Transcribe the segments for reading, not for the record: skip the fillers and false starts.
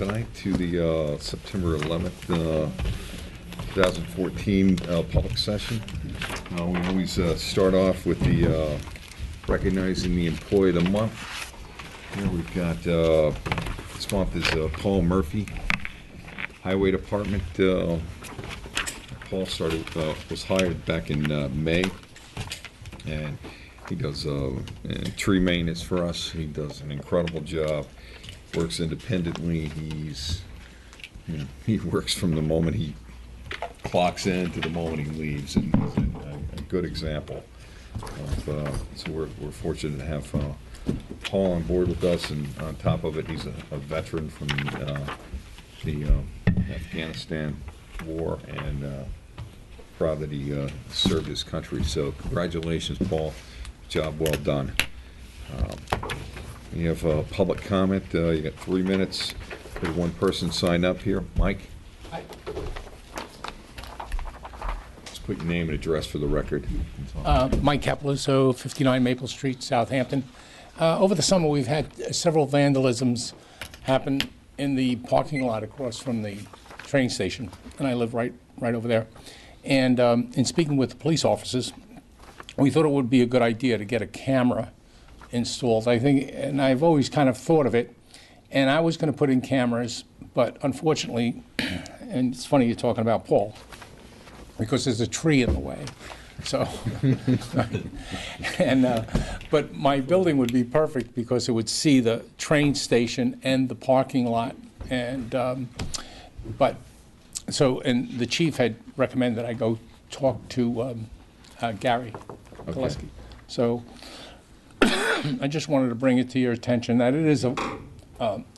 tonight to the September 11th, 2014 public session. We always start off with the recognizing the Employee of the Month. Here we've got, this month is Paul Murphy, Highway Department. Paul was hired back in May, and he does tree maintenance for us. He does an incredible job. Works independently. He works from the moment he clocks in to the moment he leaves, and he's a good example of, so we're fortunate to have Paul on board with us, and on top of it, he's a veteran from the Afghanistan war, and proud that he served his country. So congratulations, Paul. Job well done. You have public comment. You got 3 minutes. There's one person signed up here. Mike? Hi. Just put your name and address for the record. Mike Capeluzzo, 59 Maple Street, Southampton. Over the summer, we've had several vandalisms happen in the parking lot across from the train station, and I live right over there. And in speaking with the police officers, we thought it would be a good idea to get a camera installed. I think, and I've always kind of thought of it, and I was going to put in cameras, but unfortunately, and it's funny you're talking about Paul, because there's a tree in the way. So, and but my building would be perfect because it would see the train station and the parking lot, and but so, and the chief had recommended I go talk to Gary Koleski. So I just wanted to bring it to your attention that it is a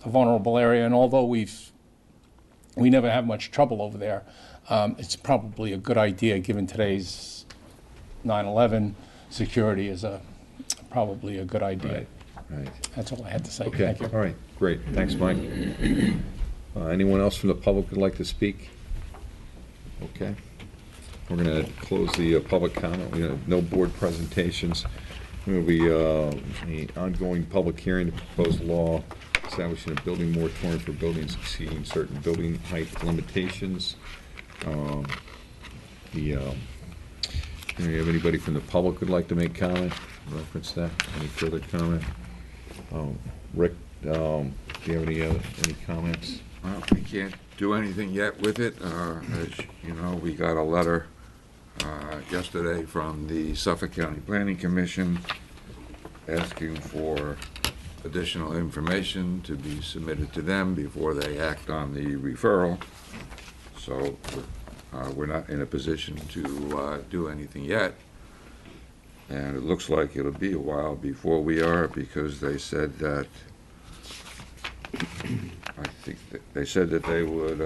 vulnerable area, and although we never have much trouble over there, it's probably a good idea given today's 9/11 security is probably a good idea. Right. That's all I had to say. Okay. Thank you. All right. Great. Thanks, Mike. Anyone else from the public would like to speak? Okay. We're going to close the public comment. We have no board presentations. There will be an ongoing public hearing to propose law establishing a building moratorium for buildings exceeding certain building height limitations. Do you have anybody from the public who'd like to make comment in reference to that? Any further comment? Rick, do you have any comments? Well, we can't do anything yet with it. As you know, we got a letter yesterday from the Suffolk County Planning Commission asking for additional information to be submitted to them before they act on the referral. So we're not in a position to do anything yet, and it looks like it'll be a while before we are, because they said that I think they said that they would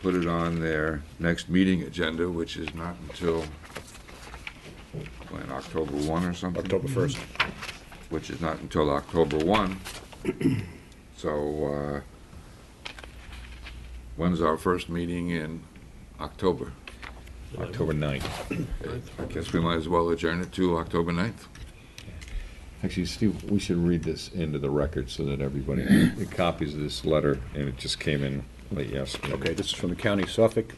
put it on their next meeting agenda, which is not until when, October 1 or something? October 1st. Which is not until October 1. So when's our first meeting in October? October 9th. I guess we might as well adjourn it to October 9th. Actually, Steve, we should read this into the record so that everybody get copies of this letter, and it just came in late yesterday. Okay, this is from the County of Suffolk.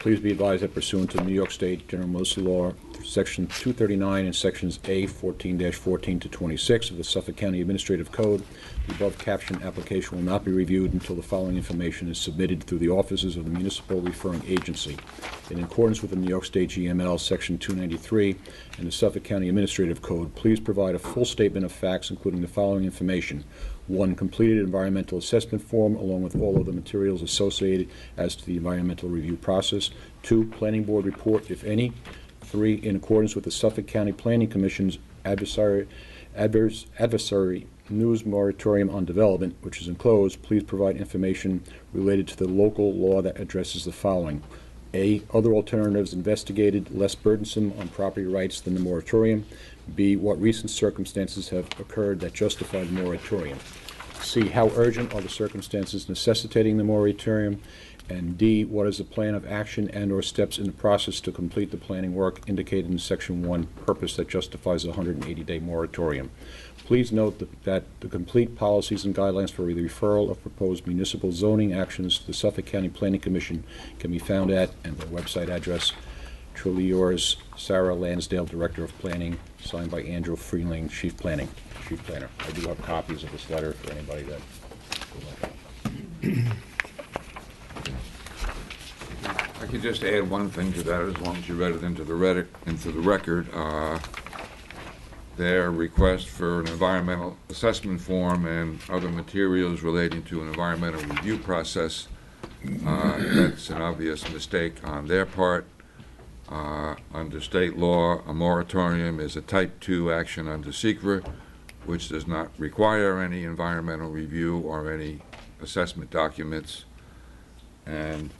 Please be advised that pursuant to New York State General Municipal Law, Section 239 and Sections A 14-14 to 26 of the Suffolk County Administrative Code, the above captioned application will not be reviewed until the following information is submitted through the offices of the municipal referring agency. In accordance with the New York State GML Section 293 and the Suffolk County Administrative Code, please provide a full statement of facts, including the following information. 1, completed environmental assessment form along with all of the materials associated as to the environmental review process. 2, planning board report, if any. 3, in accordance with the Suffolk County Planning Commission's adversary news moratorium on development, which is enclosed, please provide information related to the local law that addresses the following. A, other alternatives investigated less burdensome on property rights than the moratorium. B, what recent circumstances have occurred that justify the moratorium. C, how urgent are the circumstances necessitating the moratorium. And D, what is the plan of action and or steps in the process to complete the planning work indicated in Section 1, purpose that justifies a 180-day moratorium. Please note that the complete policies and guidelines for the referral of proposed municipal zoning actions to the Suffolk County Planning Commission can be found at, and the website address, truly yours, Sarah Lansdale, Director of Planning, signed by Andrew Freeling, Chief Planner. I do have copies of this letter for anybody that would like. I could just add one thing to that, as long as you read it into the record. Their request for an environmental assessment form and other materials relating to an environmental review process, that's an obvious mistake on their part. Under state law, a moratorium is a type 2 action under SECRA, which does not require any environmental review or any assessment documents. And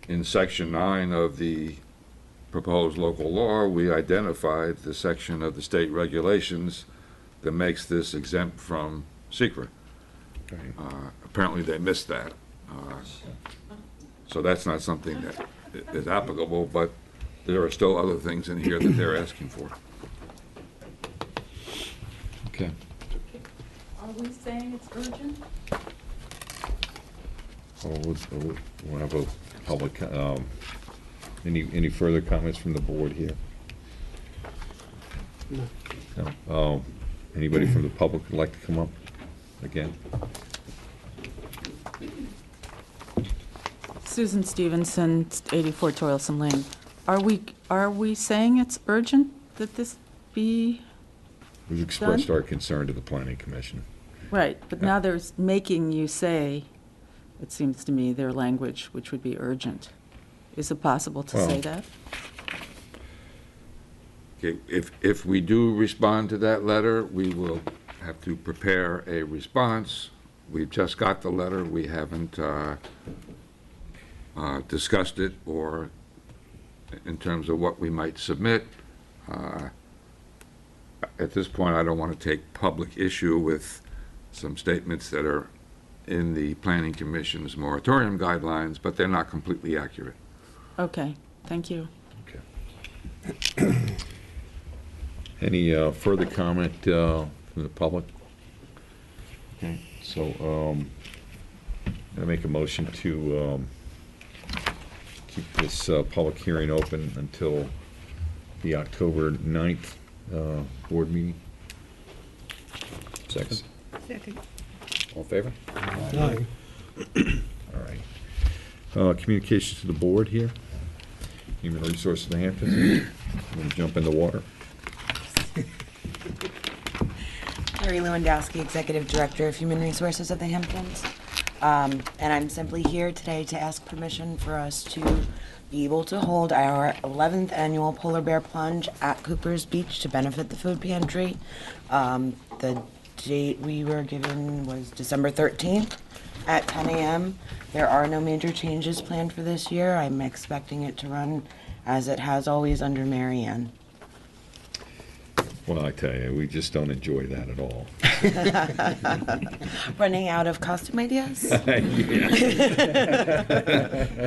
in Section 9 of the proposed local law, we identified the section of the state regulations that makes this exempt from SECRA. Apparently they missed that. So that's not something that is applicable, but there are still other things in here that they're asking for. Okay. Are we saying it's urgent? We'll have a public, any further comments from the board here? No. Anybody from the public would like to come up again? Susan Stevenson, 84 Toilsome Lane. Are we saying it's urgent that this be We've expressed done? our concern to the planning commission. Right, but now there's making you say, it seems to me, their language, which would be urgent. Is it possible to say Well- that? Okay, if we do respond to that letter, we will have to prepare a response. We've just got the letter. We haven't discussed it or in terms of what we might submit. At this point, I don't want to take public issue with some statements that are in the Planning Commission's moratorium guidelines, but they're not completely accurate. Okay, thank you. Okay. Any further comment from the public? Okay, so I make a motion to keep this public hearing open until the October 9th board meeting. Second. Second. All in favor? Aye. All right. Communications to the board here. Human Resources of the Hamptons. I'm going to jump in the water. Carrie Lewandowski, Executive Director of Human Resources of the Hamptons. And I'm simply here today to ask permission for us to be able to hold our 11th annual Polar Bear Plunge at Cooper's Beach to benefit the food pantry. The date we were given was December 13th at 10 a.m. There are no major changes planned for this year. I'm expecting it to run as it has always under Mary Ann. Well, I tell you, we just don't enjoy that at all. Running out of costume ideas?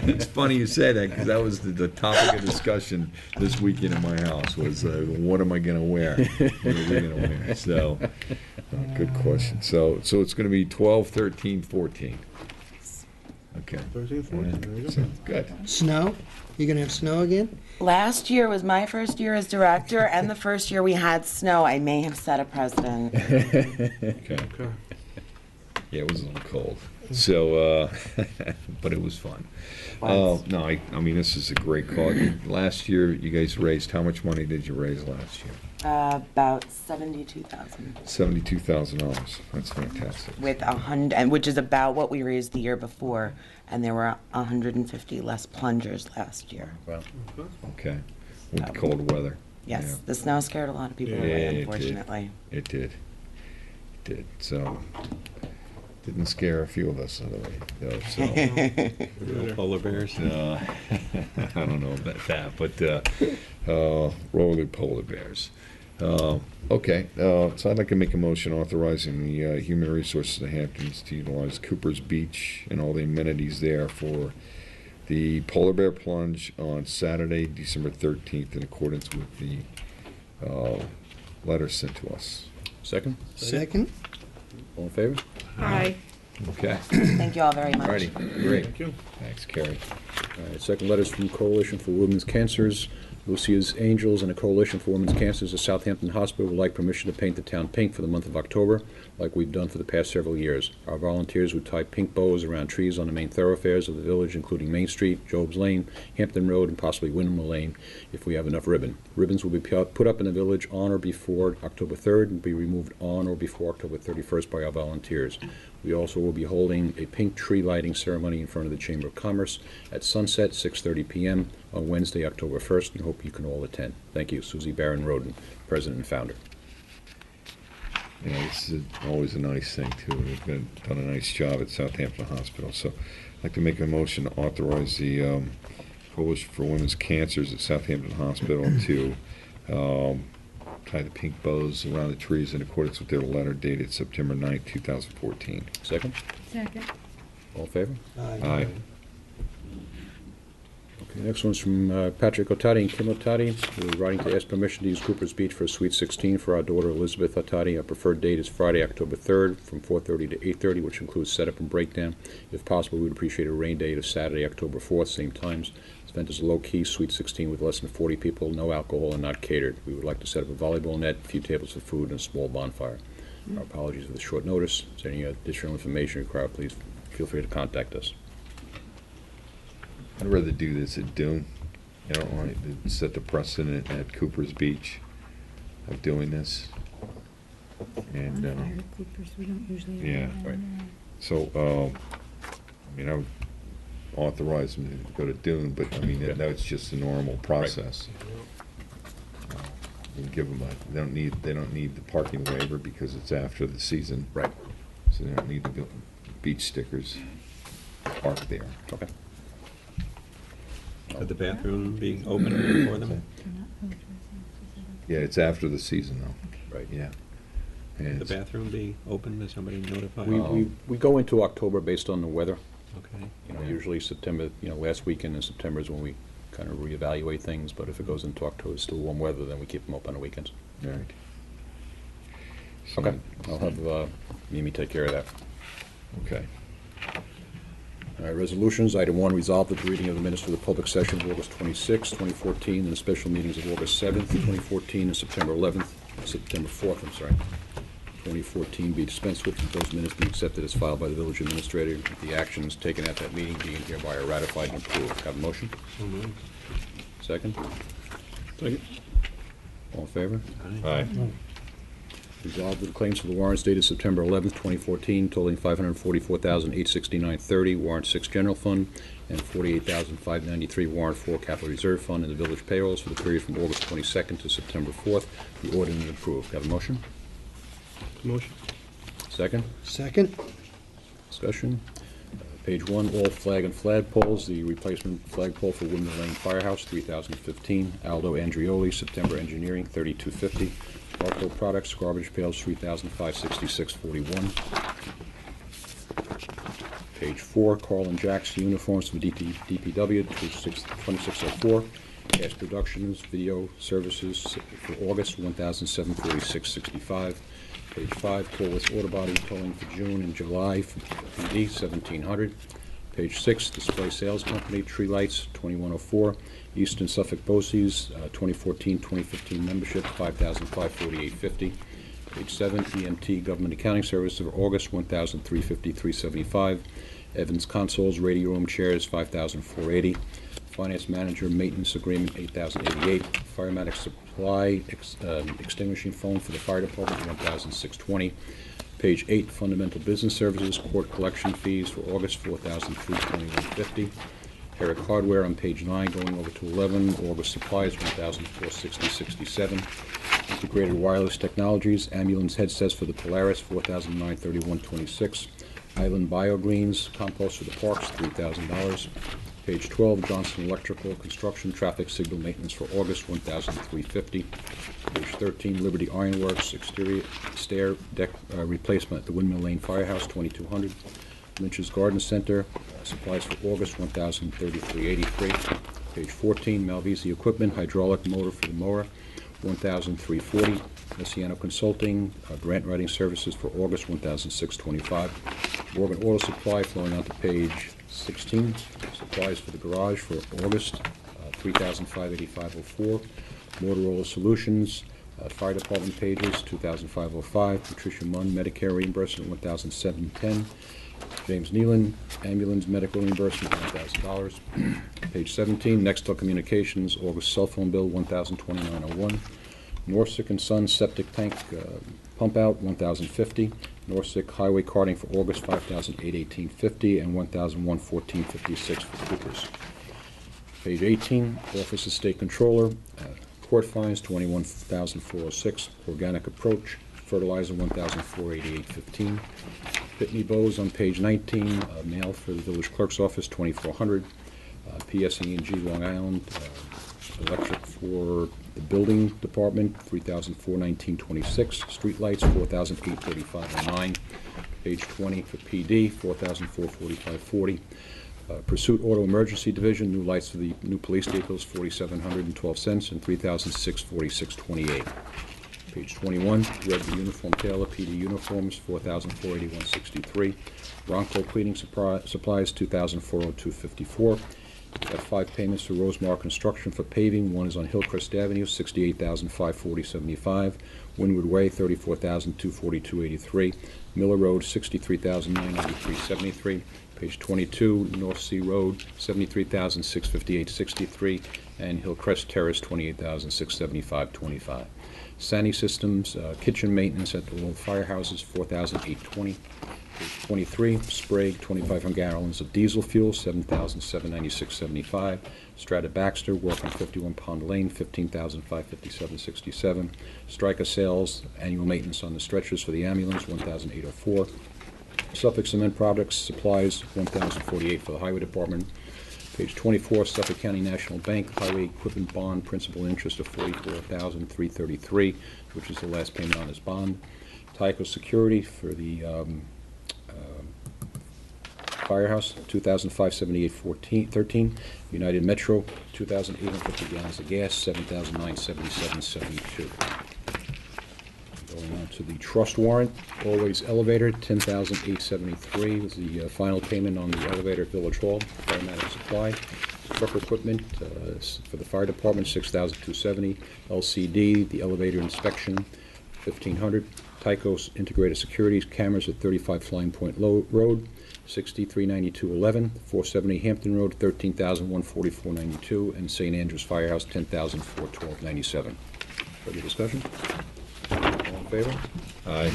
It's funny you say that, because that was the topic of discussion this weekend in my house, was what am I going to wear? What are we going to wear? So, good question. So it's going to be 12, 13, 14. Okay. 13, 14, there you go. So, good. Snow? You gonna have snow again? Last year was my first year as director, and the first year we had snow. I may have set a precedent. Okay. Yeah, it was a little cold. So, but it was fun. No, I mean, this is a great cause. Last year, you guys raised, how much money did you raise last year? About $72,000, $72,000. That's fantastic. with 100, which is about what we raised the year before, and there were 150 less plungers last year. Well, Okay. With the cold weather. Yes, the snow scared a lot of people Yeah, away, it did. unfortunately. It did. It did. So, didn't scare a few of us, though. So, Polar bears? I don't know about that, but roller polar bears. Okay, so I'd like to make a motion authorizing the Human Resources of the Hamptons to utilize Cooper's Beach and all the amenities there for the Polar Bear Plunge on Saturday, December 13th, in accordance with the letter sent to us. Second? Second? All in favor? Aye. Okay, Thank you all very much. righty, great. Thanks, Carrie. All right, second letters from Coalition for Women's Cancers. Lucia's Angels and a Coalition for Women's Cancers of Southampton Hospital would like permission to paint the town pink for the month of October, like we've done for the past several years. Our volunteers would tie pink bows around trees on the main thoroughfares of the village, including Main Street, Job's Lane, Hampton Road, and possibly Windmill Lane, if we have enough ribbon. Ribbons will be put up in the village on or before October 3rd and be removed on or before October 31st by our volunteers. We also will be holding a pink tree lighting ceremony in front of the Chamber of Commerce at sunset, 6:30 p.m. on Wednesday, October 1st, and hope you can all attend. Thank you. Susie Barron Roden, President and Founder. Yeah, this is always a nice thing, too. They've done a nice job at Southampton Hospital. So I'd like to make a motion to authorize the Coalition for Women's Cancers at Southampton Hospital to tie the pink bows around the trees in accordance with their letter dated September 9th, 2014. Second? Second. All in favor? Aye. Okay, next one's from Patrick Otadi and Kim Otadi. We're writing to ask permission to use Cooper's Beach for a Sweet 16 for our daughter Elizabeth Otadi. Our preferred date is Friday, October 3rd, from 4:30 to 8:30, which includes setup and breakdown. If possible, we would appreciate a rain date of Saturday, October 4th, same times. This event is a low-key Sweet 16 with less than 40 people, no alcohol, and not catered. We would like to set up a volleyball net, a few tables of food, and a small bonfire. Our apologies for the short notice. If there's any additional information required, please feel free to contact us. I'd rather do this at Dune. I don't want to set the precedent at Cooper's Beach of doing this. And, Bonfire Coopers, we don't usually. yeah, have that, right. so, I mean, I would authorize them to go to Dune, but, I mean, Yeah. that's just the normal process. And give them they don't need the parking waiver because it's after the season. Right. So they don't need the beach stickers parked there. Okay. Could the bathroom be open for them? Yeah, it's after the season though. Right. Yeah. Could And the bathroom be open? Is somebody notified? We go into October based on the weather. Okay. Usually September, last weekend in September is when we kind of reevaluate things, but if it goes into October, it's still warm weather, then we keep them open on the weekends. all right. So- Okay, I'll have Mimi take care of that. Okay. All right, resolutions. Item 1, resolve that the reading of the minutes for the public session of August 26, 2014, and the special meetings of August 7th, 2014, and September 4th, 2014 be dispensed with, and those minutes be accepted as filed by the village administrator. The actions taken at that meeting being hereby are ratified and approved. Have a motion? So moved. Second? Second. All in favor? Aye. Resolved that the claims for the warrants dated September 11th, 2014, totaling $544,869.30, warrant 6 general fund, and $48,593 warrant 4 capital reserve fund in the village payrolls for the period from August 22nd to September 4th, be ordered and approved. Have a motion? Motion. Second? Second? Discussion. Page 1, all flag and flagpoles. The replacement flagpole for Windmill Lane Firehouse, 3015. Aldo Andrioli, September Engineering, 3250. Barco Products, garbage pails, 3,566.41. Page 4, Carl and Jack's uniforms for DPW, 2604. Gas Productions, video services for August, 1,746.65. Page 5, Corliss Auto Body tolling for June and July for PD, 1,700. Page 6, Display Sales Company, Tree Lights, 2104. Eastern Suffolk BOCES, 2014-2015 membership, 5,548.50. Page 7, EMT Government Accounting Services for August, 1,353.75. Evans Consoles, Radio Room Chairs, 5,480. Finance Manager Maintenance Agreement, 8,088. Firematic Supply Extinguishing Foam for the Fire Department, 1,620. Page 8, Fundamental Business Services, Court Collection Fees for August, 4,321.50. Herrick Hardware on page 9, going over to 11, August Supplies, 1,460.67. Integrated Wireless Technologies, ambulance headsets for the Polaris, 4,931.26. Island Biogreens, compost for the parks, $3,000. Page 12, Johnson Electrical Construction Traffic Signal Maintenance for August, $1,350. Page 13, Liberty Ironworks Exterior Stair Deck Replacement at the Windmill Lane Firehouse, $2,200. Lynch's Garden Center, supplies for August, $1,033.83. Page 14, Malvisi Equipment Hydraulic Motor for the mower, $1,340. Messiano Consulting, grant writing services for August, $1,625. Morgan Auto Supply, flowing on to page 16, supplies for the garage for August, $3,585.04. Motorola Solutions, Fire Department pages, $2,505. Patricia Munn, Medicare reimbursement, $1,710. James Nealon, ambulance medical reimbursement, $1,000. Page 17, Nextel Communications, August cell phone bill, $1,029.01. Norsec and Sons septic tank pump out, $1,050. Norsec highway carding for August, $5,818.50, and $1,114.56 for Coopers. Page 18, Office of State Controller, court fines, $21,406. Organic Approach, fertilizer, $1,488.15. Pitney Bowes on page 19, mail for the village clerk's office, $2,400. PSE&G Long Island, electric for the building department, $3,419.26. Streetlights, $4,835.09. Page 20 for PD, $4,445.40. Pursuit Auto Emergency Division, new lights for the new police vehicles, $4,712 and $3,646.28. Page 21, Red Uniform Tailor PD uniforms, $4,481.63. Ronco Cleaning Supplies, $2,402.54. Got 5 payments for Rosemar Construction for paving. One is on Hillcrest Avenue, $68,540.75. Windward Way, $34,242.83. Miller Road, $63,993.73. Page 22, North Sea Road, $73,658.63. And Hillcrest Terrace, $28,675.25. Sani Systems, kitchen maintenance at all firehouses, $4,820. Page 23, Sprague, 2,500 gallons of diesel fuel, $7,796.75. Strata Baxter, work on 51 Pond Lane, $15,557.67. Stryker Sales, annual maintenance on the stretchers for the ambulance, $1,804. Suffolk Cement Products, supplies, $1,048 for the Highway Department. Page 24, Suffolk County National Bank, highway equipment bond, principal interest of $44,333, which is the last payment on this bond. Tyco Security for the Firehouse, $2,578.13. United Metro, 2,850 gallons of gas, $7,977.72. Going on to the trust warrant, Always Elevator, $10,873 was the final payment on the elevator at Village Hall. Firematic Supply, truck equipment for the fire department, $6,270. LCD, the elevator inspection, $1,500. Tyco's Integrated Securities cameras at 35 Flying Point Road, $63,992.11. 470 Hampton Road, $13,144.92, and St. Andrews Firehouse, $10,412.97. Further discussion? All in favor? Aye.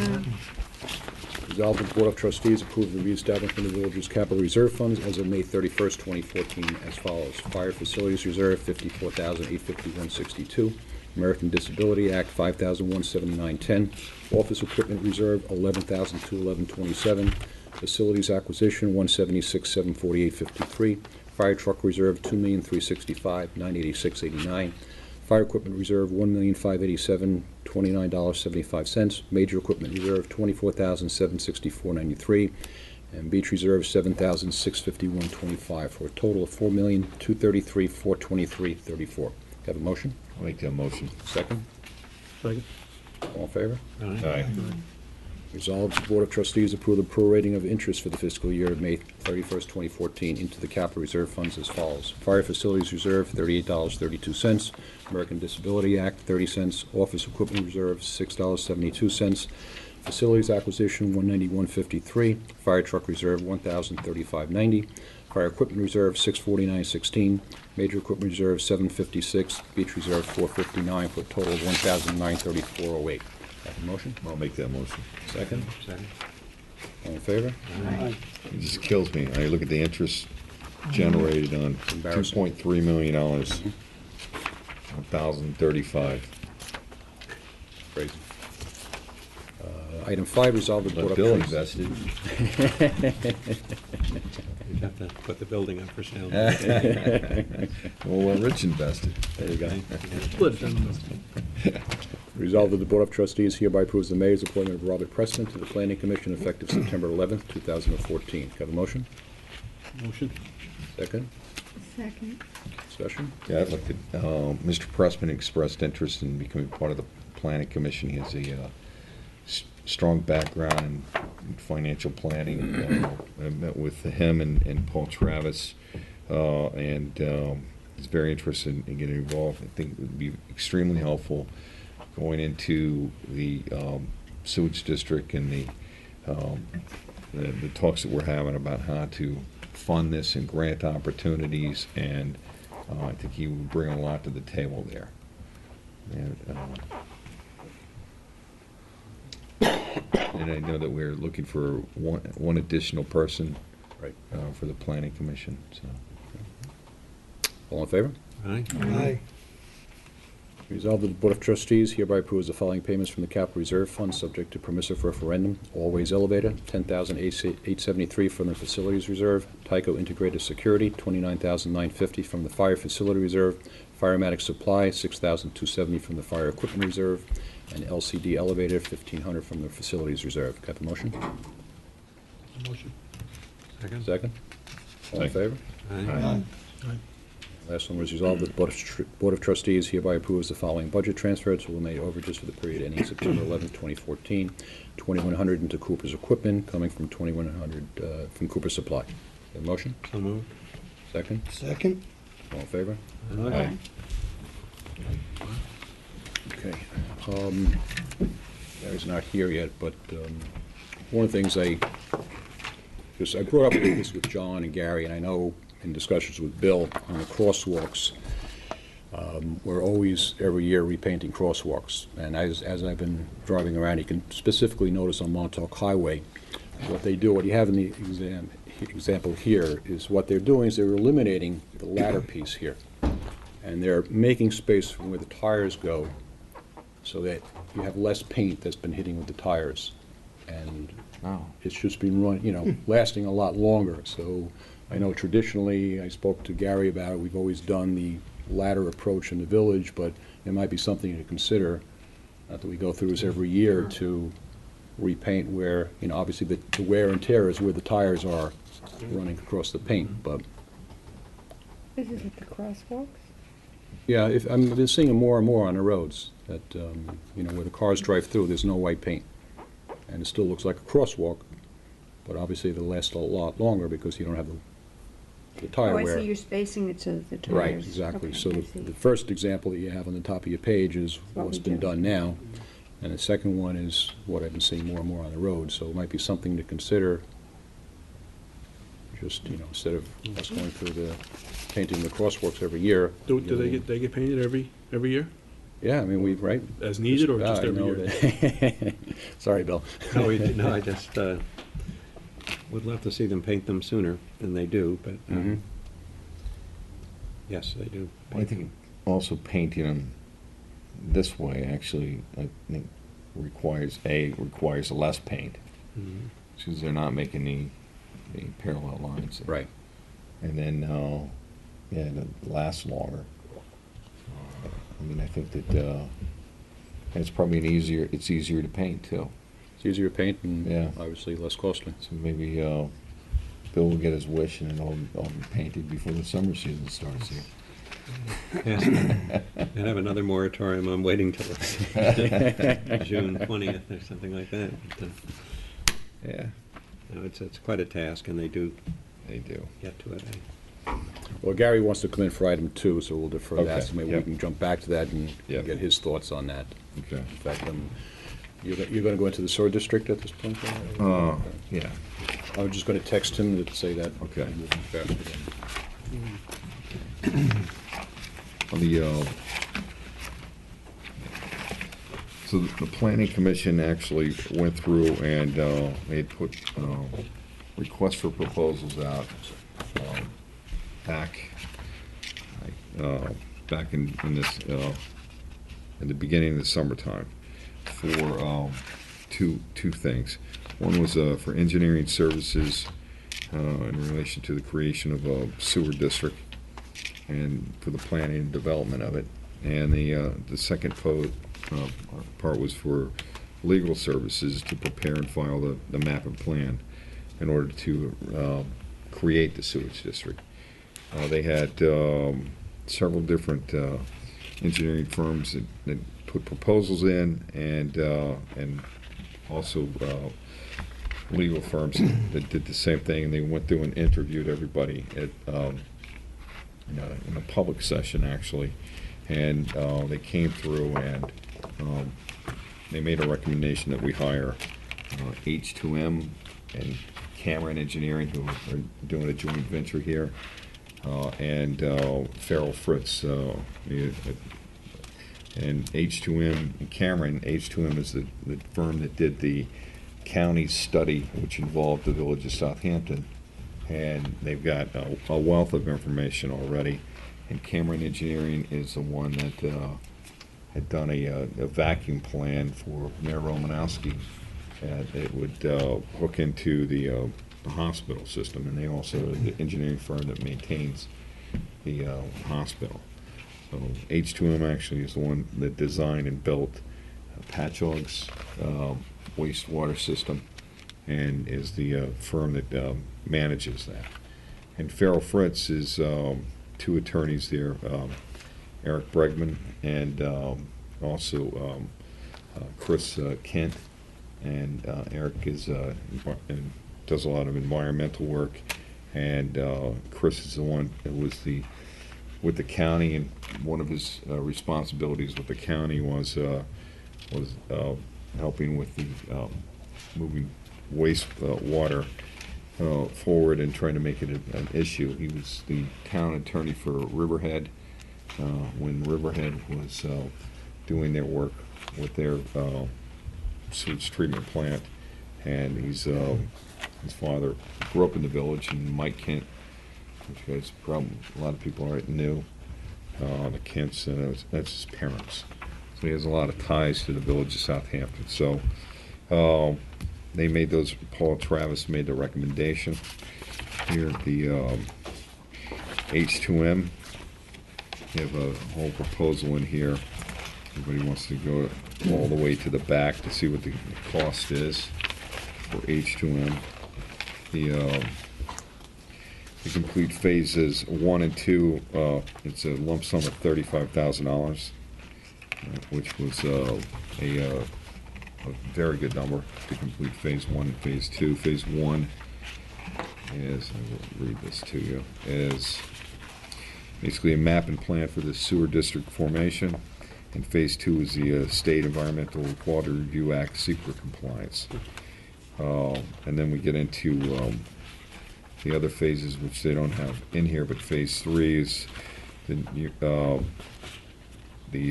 Resolved that the Board of Trustees approve the reestablishment of the village's capital reserve funds as of May 31st, 2014, as follows. Fire Facilities Reserve, $54,851.62. American Disability Act, $5,179.10. Office Equipment Reserve, $11,211.27. Facilities Acquisition, $176,748.53. Fire Truck Reserve, $2,365,986.89. Fire Equipment Reserve, $1,587,29.75. Major Equipment Reserve, $24,764.93. And Beach Reserve, $7,651.25, for a total of $4,233,423.34. Have a motion? I'll make that motion. Second? Second. All in favor? Aye. Resolved, the Board of Trustees approve the prorating of interest for the fiscal year of May 31st, 2014 into the capital reserve funds as follows. Fire Facilities Reserve, $38.32. American Disability Act, 30 cents. Office Equipment Reserve, $6.72. Facilities Acquisition, $191.53. Fire Truck Reserve, $1,035.90. Fire Equipment Reserve, $649.16. Major Equipment Reserve, $756. Beach Reserve, $459, for a total of $1,934.08. Have a motion? I'll make that motion. Second? Second. All in favor? It just kills me. I look at the interest generated on Embarrassing. $2.3 million, 1,035. Crazy. Item 5, resolve the Board But of Bill Trustees. invested. You'd have to put the building up for sale. Well, Rich invested. There you go. Split them. Resolved that the Board of Trustees hereby approves the mayor's appointment of Robert Preston to the Planning Commission effective September 11th, 2014. Have a motion? Motion. Second? Second. Discussion? Yeah, I'd like to, Mr. Pressman expressed interest in becoming part of the Planning Commission. He has a strong background in financial planning. I met with him and Paul Travis, and he's very interested in getting involved. I think it would be extremely helpful going into the sewage district and the talks that we're having about how to fund this and grant opportunities, and I think he would bring a lot to the table there. And I know that we're looking for one additional person Right. for the Planning Commission, so. All in favor? Aye. Aye. Resolved that the Board of Trustees hereby approves the following payments from the Capital Reserve Fund, subject to permissive referendum. Always Elevator, $10,873 from the Facilities Reserve. Tyco Integrated Security, $29,950 from the Fire Facility Reserve. Firematic Supply, $6,270 from the Fire Equipment Reserve. And LCD Elevator, $1,500 from the Facilities Reserve. Got the motion? Motion. Second? Second? All in Second. favor? Aye. Last one was resolved that the Board of Trustees hereby approves the following budget transfers to eliminate overages for the period ending September 11, 2014. $2,100 into Cooper's Equipment, coming from $2,100 from Cooper Supply. Got a motion? So moved. Second? Second. All in favor? Aye. Okay. Gary's not here yet, but one of the things I brought up this with John and Gary, and I know in discussions with Bill on the crosswalks, we're always, every year, repainting crosswalks. And as I've been driving around, you can specifically notice on Montauk Highway, what they do, what you have in the example here, is what they're doing is they're eliminating the ladder piece here. And they're making space from where the tires go, so that you have less paint that's been hitting with the tires. And it's just been lasting a lot longer. So I know traditionally, I spoke to Gary about it, we've always done the ladder approach in the village, but it might be something to consider, not that we go through this every year, to repaint where, obviously the wear and tear is where the tires are running across the paint, but. This is at the crosswalks? Yeah, I've been seeing it more and more on the roads, that, where the cars drive through, there's no white paint. And it still looks like a crosswalk, but obviously it'll last a lot longer because you don't have the tire Oh, I wear. see, you're spacing it so that the tires. Right, exactly. Okay, So I see. the first example that you have on the top of your page is What what's we been do. done now. And the second one is what I've been seeing more and more on the road. So it might be something to consider, just, instead of us going through the painting the crosswalks every year. Do they get painted every year? Yeah, I mean, right? As needed or just I every know year? that- Sorry, Bill. No, I just would love to see them paint them sooner than they do, but Mhm. yes, they do. I think also painting them this way, actually, I think requires less paint, Mhm. because they're not making the parallel lines. Right. And then, it lasts longer. I mean, I think that, it's probably it's easier to paint too. It's easier to paint and Yeah. obviously less costly. So maybe, Bill will get his wish and it'll all be painted before the summer season starts here. Yes. And have another moratorium on waiting till it's June 20th or something like that. But, Yeah, no, it's quite a task, and they do they do. get to it. Well, Gary wants to come in for item 2, so we'll defer that. Okay, So maybe yep. we can jump back to that and Yep. get his thoughts on that. Okay. In fact, you're going to go into the sewer district at this point? Gary? Yeah. I was just going to text him to say that. Okay. Moving faster than- So the planning commission actually went through and they had put requests for proposals out back in this in the beginning of the summertime for two things. One was for engineering services in relation to the creation of a sewer district and for the planning and development of it. And the second part was for legal services to prepare and file the map and plan in order to create the sewage district. They had several different engineering firms that put proposals in, and also legal firms that did the same thing, and they went through and interviewed everybody at, in a public session, actually. And they came through and they made a recommendation that we hire H2M and Cameron Engineering, who are doing a joint venture here, and Farrell Fritz. And H2M and Cameron, H2M is the firm that did the county study, which involved the village of Southampton. And they've got a wealth of information already. And Cameron Engineering is the one that had done a vacuum plan for Mayor Romanowski. It would hook into the hospital system, and they also are the engineering firm that maintains the hospital. So H2M actually is the one that designed and built Patchogue's wastewater system, and is the firm that manages that. And Farrell Fritz is two attorneys there, Eric Bregman and also Chris Kent. And Eric is and does a lot of environmental work, and Chris is the one that was with the county, and one of his responsibilities with the county was helping with the moving wastewater forward and trying to make it an issue. He was the town attorney for Riverhead when Riverhead was doing their work with their sewage treatment plant, and his father grew up in the village, and Mike Kent, which guys probably a lot of people already knew, the Kents, and that's his parents. So he has a lot of ties to the village of Southampton. So they made those. Paul Travis made the recommendation. Here at the H2M, they have a whole proposal in here. Everybody wants to go all the way to the back to see what the cost is for H2M. The complete phases 1 and 2, it's a lump sum of $35,000, which was a very good number to complete phase 1 and phase 2. Phase 1 is, I will read this to you, is basically a map and plan for the sewer district formation. And phase 2 is the State Environmental Quality Review Act secret compliance. And then we get into the other phases, which they don't have in here, but phase 3 is the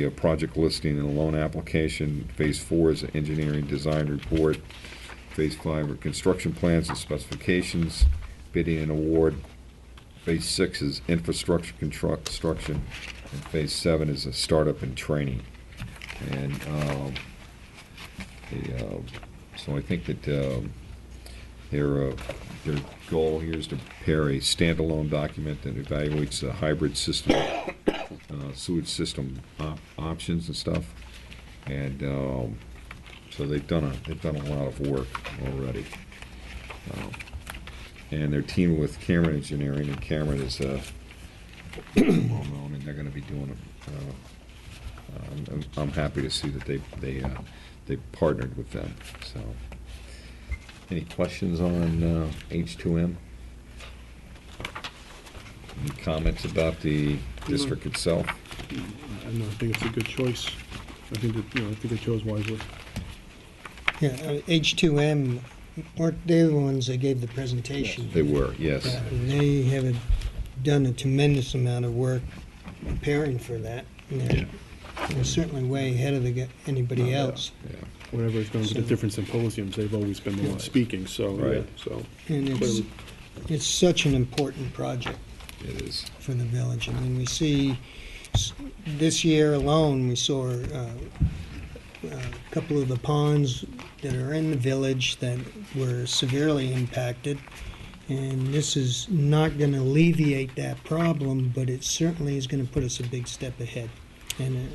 project listing and a loan application. Phase 4 is the engineering design report. Phase 5 are construction plans and specifications, bidding and award. Phase 6 is infrastructure construction. And phase 7 is a startup and training. And so I think that their goal here is to prepare a standalone document that evaluates the hybrid system, sewage system options and stuff. And so they've done a lot of work already. And they're teaming with Cameron Engineering, and Cameron is well known, and they're going to be doing it. I'm happy to see that they partnered with them. So, any questions on H2M? Any comments about the district itself? I think it's a good choice. I think that, I think they chose wisely. Yeah, H2M, weren't they the ones that gave the presentation? They were, yes. Yeah, and they have done a tremendous amount of work preparing for that. And they're certainly way ahead of anybody else. Yeah. Whenever it's gone to the different symposiums, they've always been the ones speaking, so, yeah, Right. so. And clearly. it's such an important project It is. for the village. I mean, we see, this year alone, we saw a couple of the ponds that are in the village that were severely impacted. And this is not going to alleviate that problem, but it certainly is going to put us a big step ahead. And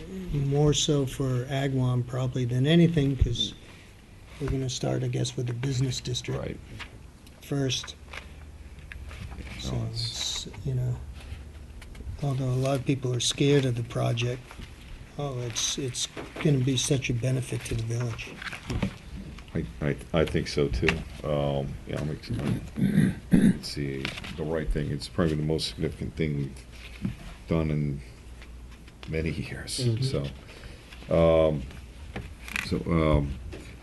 more so for Agawam probably than anything, because we're going to start, I guess, with the business district Right. first. So, No, it's, although a lot of people are scared of the project, oh, it's gonna be such a benefit to the village. I think so too. Yeah, it's the right thing. It's probably the most significant thing we've done in many years, so.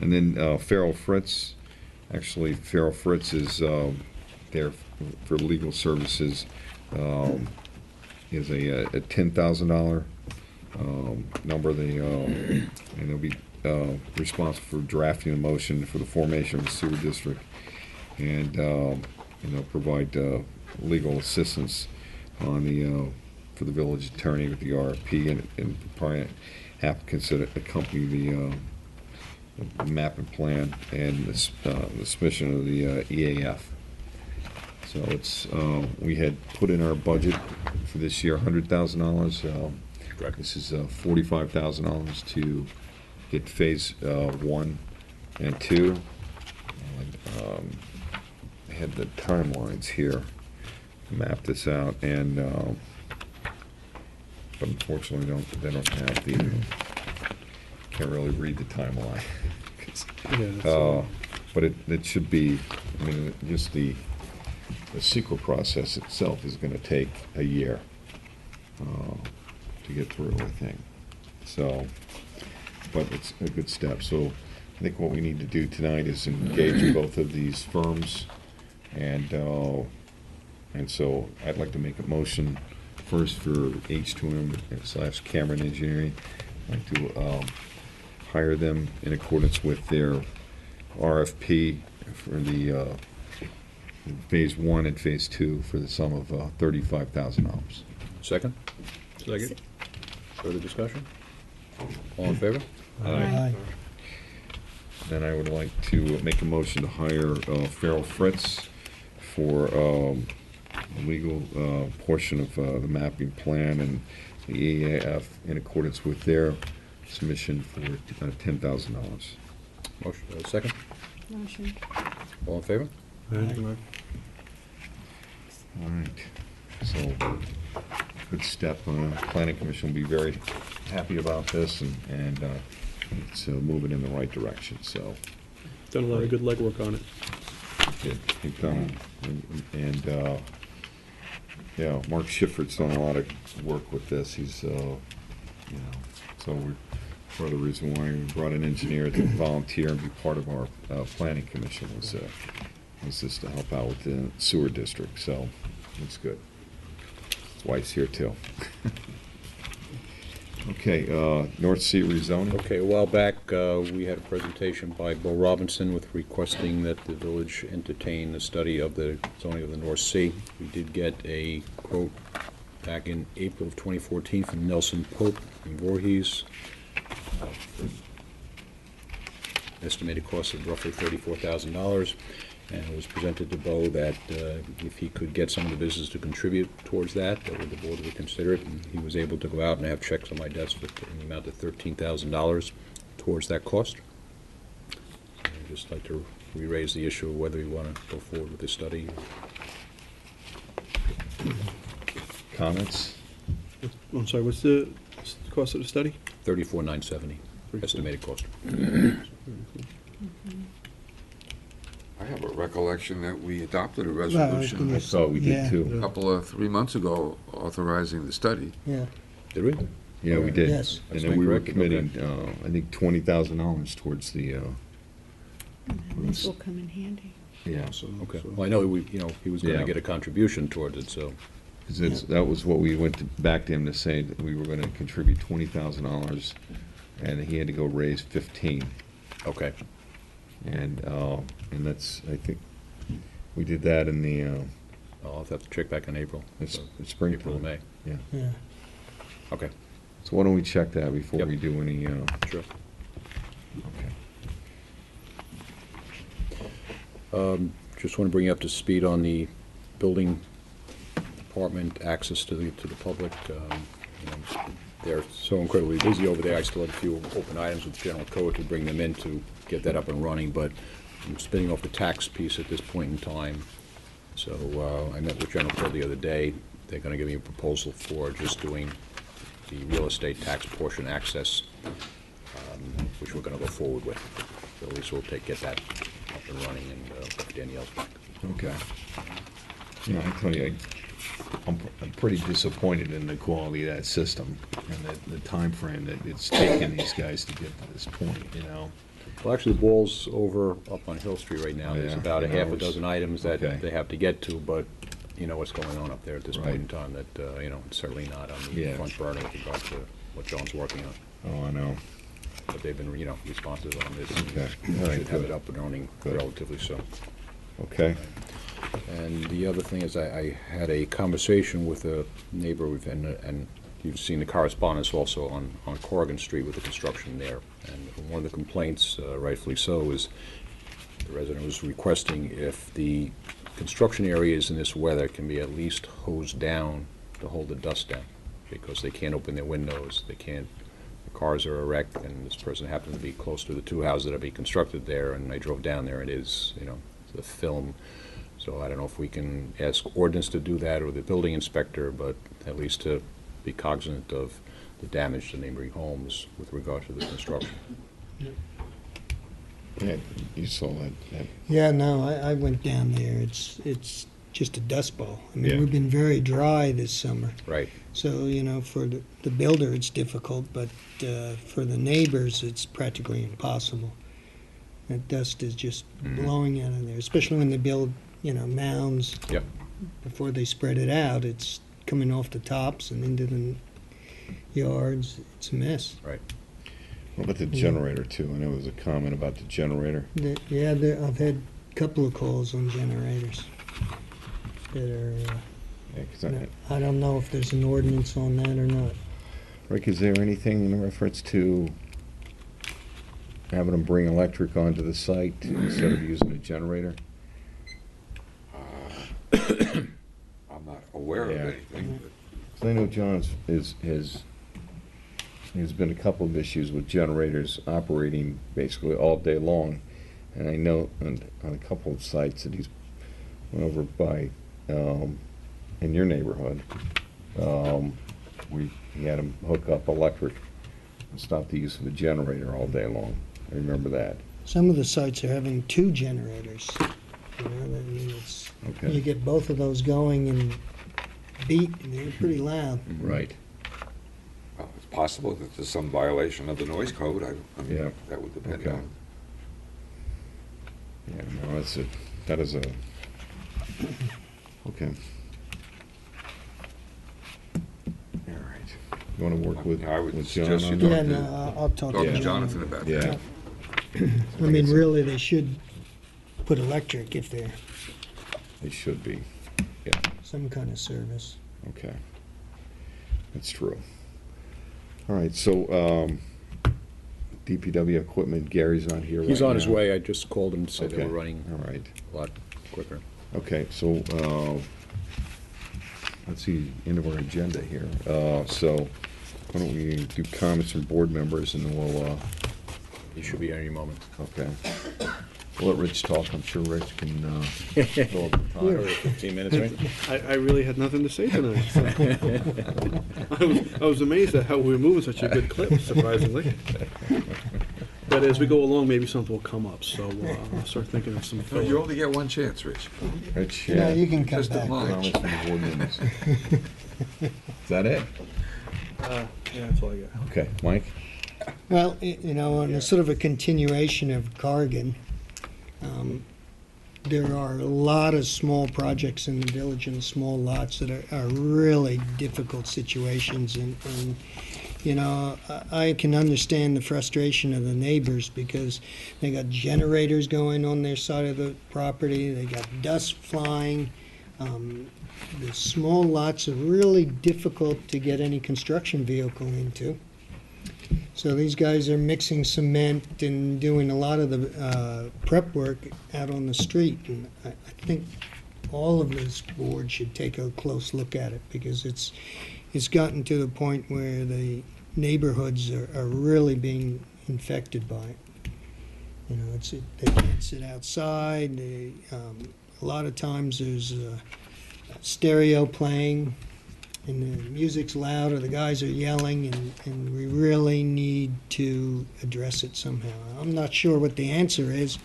And then Farrell Fritz, actually Farrell Fritz is there for legal services, is a $10,000 number. And they'll be responsible for drafting a motion for the formation of a sewer district, and provide legal assistance on for the village attorney with the RFP, and probably applicants that accompany the map and plan and the submission of the EAF. So it's we had put in our budget for this year $100,000. This is $45,000 to get phase 1 and 2. And, I had the timelines here, map this out, and but unfortunately they don't have the, can't really read the timeline. But it should be, I mean, just the CEQA process itself is going to take a year to get through, I think. So, but it's a good step. So I think what we need to do tonight is engage both of these firms, and so I'd like to make a motion first for H2M / Cameron Engineering. I'd like to hire them in accordance with their RFP for the phase 1 and phase 2 for the sum of $35,000. Second? Second. Further discussion? All in favor? Aye. Then I would like to make a motion to hire Farrell Fritz for the legal portion of the mapping plan and the EAF in accordance with their submission for $10,000. Motion, second? Motion. All in favor? All right, so good step. Planning Commission will be very happy about this, and it's moving in the right direction. So Done a lot of good legwork on it. they've done, and yeah, Mark Schiffert's done a lot of work with this. He's so we're part of the reason why we brought an engineer to volunteer and be part of our Planning Commission was just to help out with the sewer district. So it's good. His wife's here too. Okay, North Sea rezoning. Okay, a while back, we had a presentation by Bill Robinson with requesting that the village entertain a study of the zoning of the North Sea. We did get a quote back in April of 2014 from Nelson Pope in Voorhees. Estimated cost of roughly $34,000. And it was presented to Bo that if he could get some of the business to contribute towards that the board would consider it. And he was able to go out and have checks on my desk in the amount of $13,000 towards that cost. And I'd just like to re-raise the issue of whether we want to go forward with this study. Comments? I'm sorry, what's the cost of the study? $34,970 estimated cost. I have a recollection that we adopted a Well, I was resolution gonna I saw we Yeah. did too. a couple of 3 months ago authorizing the study. Yeah, Did we? Yeah, we did. Yes. And That's then we were correct. committing, I think, $20,000 towards the. This will come in handy. Yeah. Okay. Well, I know he was going Yeah. to get a contribution towards it, so. Because that was what we went back to him to say, that we were going to contribute $20,000, and he had to go raise 15. Okay. And that's, I think, we did that in the I'll have to check back in April. it's So, spring. April or May. Yeah. yeah. Okay, So why don't we check that before Yep. we do any? sure. Okay. Just want to bring you up to speed on the building department access to the public. They're so incredibly busy over there. I still have a few open items with general code to bring them in to get that up and running, but I'm spinning off the tax piece at this point in time. So I met with general code the other day. They're going to give me a proposal for just doing the real estate tax portion access, which we're going to go forward with. So at least we'll get that up and running and get Danielle's back. Okay. You know, I tell you, I'm pretty disappointed in the quality of that system and the time frame that it's taken these guys to get to this point, you know? Well, actually, the ball's over up on Hill Street right now. There's Yeah, about a you know, half a it's- dozen items that okay. they have to get to, but you know what's going on up there at this Right. point in time, that, you know, it's certainly not on the Yeah. front burner with regard to what John's working on. Oh, I know. But they've been, you know, responsive on this. Okay. and All right, Should have good. it up and running Good. relatively soon. Okay. And the other thing is I had a conversation with a neighbor, and you've seen the correspondence also on Corrigan Street with the construction there. And one of the complaints, rightfully so, is the resident was requesting if the construction areas in this weather can be at least hosed down to hold the dust down, because they can't open their windows, the cars are erect, and this person happened to be close to the two houses that are being constructed there, and I drove down there, and it is, you know, the film. So I don't know if we can ask ordinance to do that, or the building inspector, but at least to be cognizant of the damage to neighboring homes with regard to the construction. Yeah, you saw that. Yeah, no, I went down there. It's just a dust bowl. I mean, Yeah. we've been very dry this summer. Right. So, you know, for the builder, it's difficult, but for the neighbors, it's practically impossible. That dust is just blowing out of there, especially when they build, you know, mounds. Yep. Before they spread it out, it's coming off the tops and into the yards. It's a mess. Right. What about the generator too? I know there was a comment about the generator. I've had a couple of calls on generators that are, Yeah, 'cause I don't know if there's an ordinance on that or not. Rick, is there anything in reference to having them bring electric onto the site instead of using a generator? I'm not aware of Yeah. anything, but 'Cause I know John's there's been a couple of issues with generators operating basically all day long. And I know on a couple of sites that he's went over by, in your neighborhood, he had them hook up electric and stop the use of a generator all day long. I remember that. Some of the sites are having two generators. You know, I mean, you Okay, get both of those going and beat, and they're pretty loud. right. well, it's possible that there's some violation of the noise code. I mean, Yeah. that would depend Okay. on. Yeah, no, that is a, okay. All right. You want to work with I would with John suggest you on talk that? Yeah, to- no, I'll talk Talk to to Yeah. Jonathan about Yeah. that. I mean, really, they should put electric if they're It should be, some kind of service. okay. That's true. All right, so, DPW equipment, Gary's not here right now. He's on his way. I just called him to say they Okay. were running All right, a lot quicker. okay, so, let's see, end of our agenda here. So, why don't we do comments from board members and then we'll, He should be here any moment. okay. We'll let Rich talk, I'm sure Rich can, fill up the time. 15 minutes, right? I really had nothing to say tonight. So. I was amazed at how we were moving such a good clip, surprisingly. But as we go along, maybe something will come up, so I'll start thinking of some. No, you only get one chance, Rich. Rich, Yeah, yeah. you can come Just in back. line. Comments from the board members. Is that it? Yeah, that's all I got. Okay, Mike? Well, you know, on a sort of a continuation of Corrigan, there are a lot of small projects in the village and small lots that are really difficult situations. And, you know, I can understand the frustration of the neighbors because they got generators going on their side of the property, they got dust flying. The small lots are really difficult to get any construction vehicle into. So these guys are mixing cement and doing a lot of the prep work out on the street. And I think all of this board should take a close look at it because it's gotten to the point where the neighborhoods are really being infected by it. You know, they can't sit outside. A lot of times there's stereo playing. and the music's loud or the guys are yelling, and we really need to address it somehow. I'm not sure what the answer is,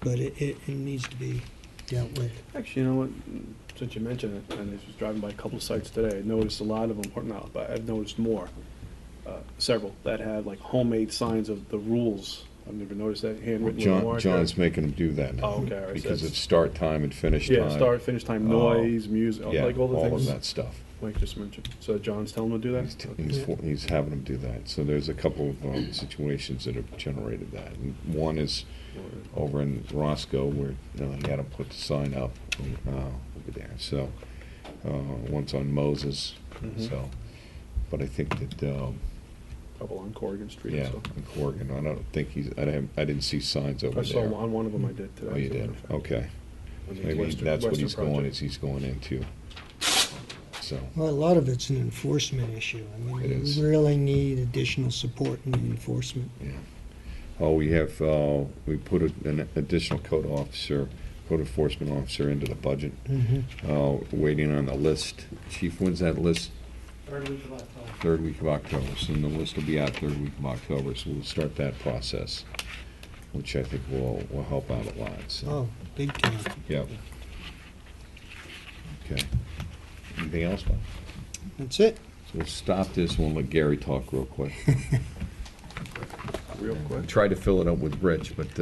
but it needs to be dealt with. Actually, you know what, since you mentioned it, and I was driving by a couple of sites today, I noticed a lot of them, or not, but I've noticed more, several, that have like homemade signs of the rules. I've never noticed that handwritten with a marker. John's making them do that now. Oh, okay, all right, so Because that's- of start time and finish time. Yeah, start, finish time, noise, music, Yeah, like all the all things of that stuff. Mike just mentioned. So John's telling them to do that? He's having them do that. So there's a couple of situations that have generated that. And one is over in Roscoe where he had them put the sign up over there. So one's on Moses. Mhm. So, but I think that Couple on Corrigan Street. yeah, So. in Corrigan. I don't think I didn't see signs over I there. saw on one of them I did today. Oh, you as a did. matter of fact. Okay. On the Maybe Western- that's what Western he's going. project. Is he's going into. So. Well, a lot of it's an enforcement issue. I mean, It is. we really need additional support in enforcement. Yeah. Oh, we have, we put an additional code enforcement officer into the budget. Waiting on the list. Chief, when's that list? Third week of October. Third week of October. So the list will be out third week of October, so we'll start that process, which I think will help out a lot, so. Oh, big time. Yep. Okay. Anything else, Bob? That's it. So we'll stop this one, let Gary talk real quick. Real I quick. tried to fill it up with Rich, but,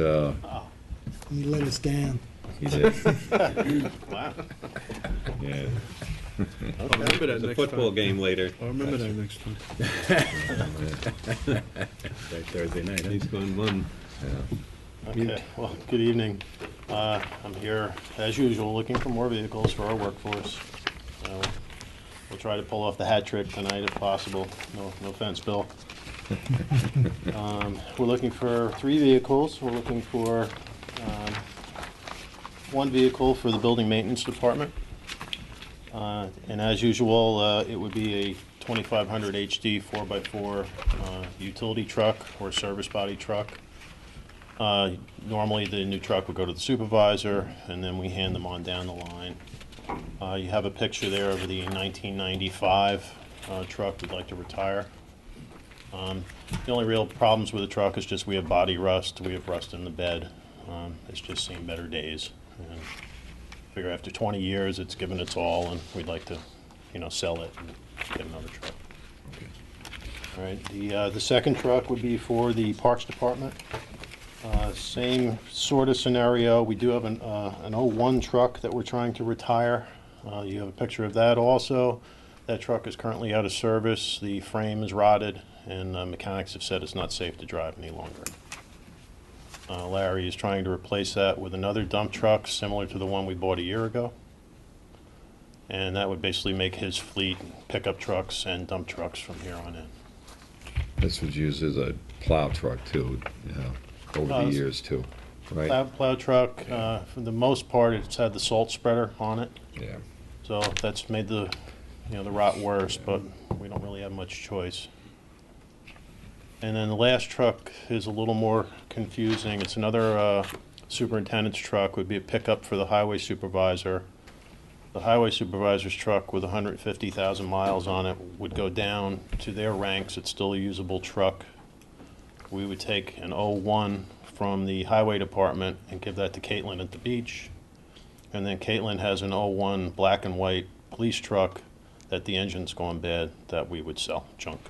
You let us down. he did. Wow. Yeah. I'll remember that It's a next football time. game later. I'll remember that next time. Right, Thursday night, huh? He's gone one. Okay, well, good evening. I'm here, as usual, looking for more vehicles for our workforce. We'll try to pull off the hat trick tonight if possible. No offense, Bill. We're looking for 3 vehicles. We're looking for 1 vehicle for the building maintenance department. And as usual, it would be a 2500 HD 4x4 utility truck or service body truck. Normally, the new truck would go to the supervisor, and then we hand them on down the line. You have a picture there of the 1995 truck we'd like to retire. The only real problems with the truck is just we have body rust, we have rust in the bed. It's just seen better days. And figure after 20 years, it's given its all, and we'd like to, sell it and get another truck. All right, the second truck would be for the Parks Department. Same sort of scenario. We do have an 01 truck that we're trying to retire. You have a picture of that also. That truck is currently out of service. The frame is rotted, and mechanics have said it's not safe to drive any longer. Larry is trying to replace that with another dump truck similar to the one we bought a year ago. And that would basically make his fleet pickup trucks and dump trucks from here on in. This was used as a plow truck too, over the years too, right? Plow truck, for the most part, it's had the salt spreader on it. Yeah. So that's made the rot worse, but we don't really have much choice. And then the last truck is a little more confusing. It's another superintendent's truck, would be a pickup for the highway supervisor. The highway supervisor's truck with 150,000 miles on it would go down to their ranks. It's still a usable truck. We would take an 01 from the highway department and give that to Caitlin at the beach. And then Caitlin has an 01 black and white police truck that the engine's gone bad that we would sell, junk.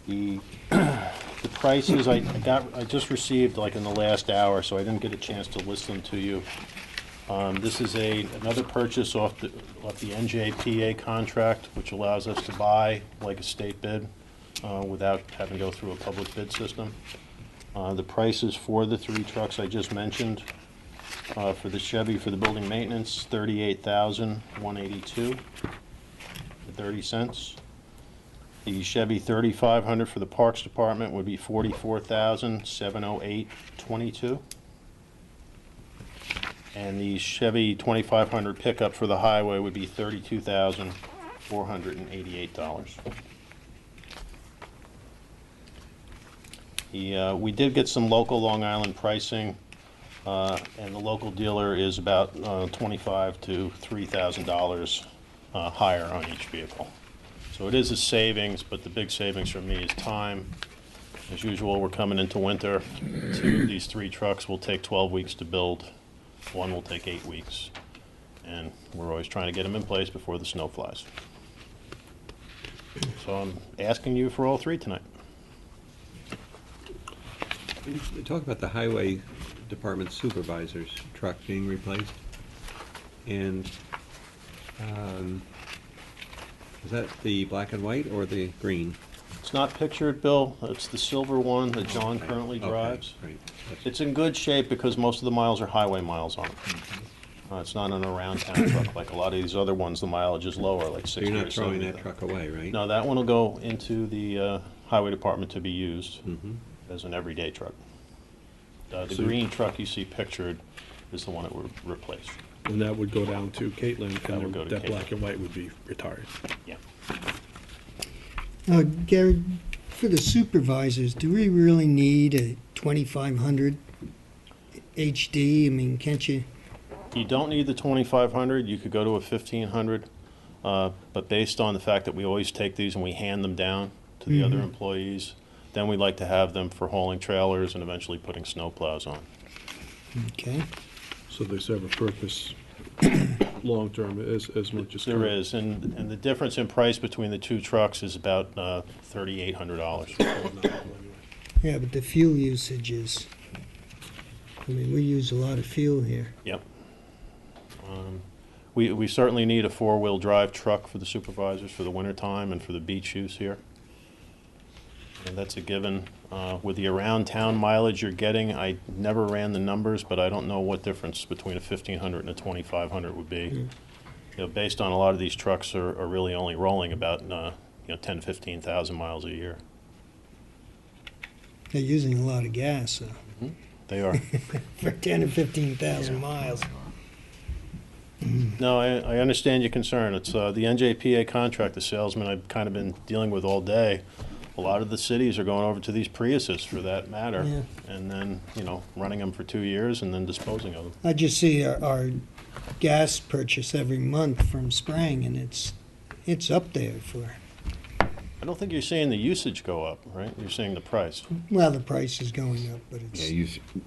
The prices I just received like in the last hour, so I didn't get a chance to list them to you. This is another purchase off the NJPA contract, which allows us to buy like a state bid without having to go through a public bid system. The prices for the 3 trucks I just mentioned. For the Chevy for the building maintenance, $38,182 30 cents. The Chevy 3500 for the Parks Department would be $44,708.22. And the Chevy 2500 pickup for the highway would be $32,488. We did get some local Long Island pricing. And the local dealer is about $2,500 to $3,000 higher on each vehicle. So it is a savings, but the big savings for me is time. As usual, we're coming into winter. Two of these 3 trucks will take 12 weeks to build. One will take 8 weeks. And we're always trying to get them in place before the snow flies. So I'm asking you for all 3 tonight. Talk about the highway department supervisor's truck being replaced. And is that the black and white or the green? It's not pictured, Bill. It's the silver one that John currently Okay, drives. right. It's in good shape because most of the miles are highway miles on it. It's not an around-town truck like a lot of these other ones. The mileage is lower, like 60 So you're or not throwing 70. that truck away, right? No, that one will go into the highway department to be used as an everyday truck. The green truck you see pictured is the one that would replace. And that would go down to Caitlin, That would and go to that Caitlin. black and white would be retired. Yeah. Gary, for the supervisors, do we really need a 2500 HD? I mean, can't you? You don't need the 2500. You could go to a 1500. But based on the fact that we always take these and we hand them down to the other employees, then we like to have them for hauling trailers and eventually putting snow plows on. Okay. So they serve a purpose long-term as much as. There is, and the difference in price between the 2 trucks is about $3,800. Yeah, but the fuel usage is, I mean, we use a lot of fuel here. Yep. We certainly need a 4-wheel drive truck for the supervisors for the wintertime and for the beach use here. And that's a given. With the around-town mileage you're getting, I never ran the numbers, but I don't know what difference between a 1500 and a 2500 would be. You know, based on a lot of these trucks are really only rolling about 10, 15,000 miles a year. They're using a lot of gas They are. for 10 or 15,000 miles. No, I understand your concern. It's the NJPA contract, the salesman I've kind of been dealing with all day. A lot of the cities are going over to these Priuses for that matter, Yeah. and then, running them for 2 years and then disposing of them. I just see our gas purchase every month from Sprang, and it's up there for, I don't think you're seeing the usage go up, right? You're seeing the price. well, the price is going up, but it's,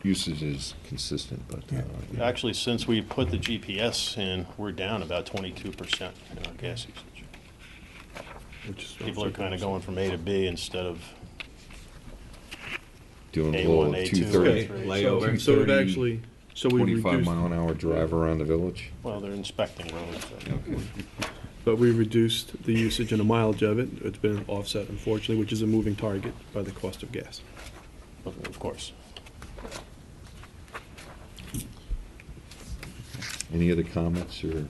Usage is consistent, but, Yeah. Actually, since we put the GPS in, we're down about 22% in our gas usage. People are kind of going from A to B instead of doing a A1, little A2, 230, A3. Layover. So it actually, so we 25 reduced, mile an hour drive around the village. Well, they're inspecting roads. but we reduced the usage and the mileage of it. It's been an offset, unfortunately, which is a moving target by the cost of gas. Of course. Any other comments or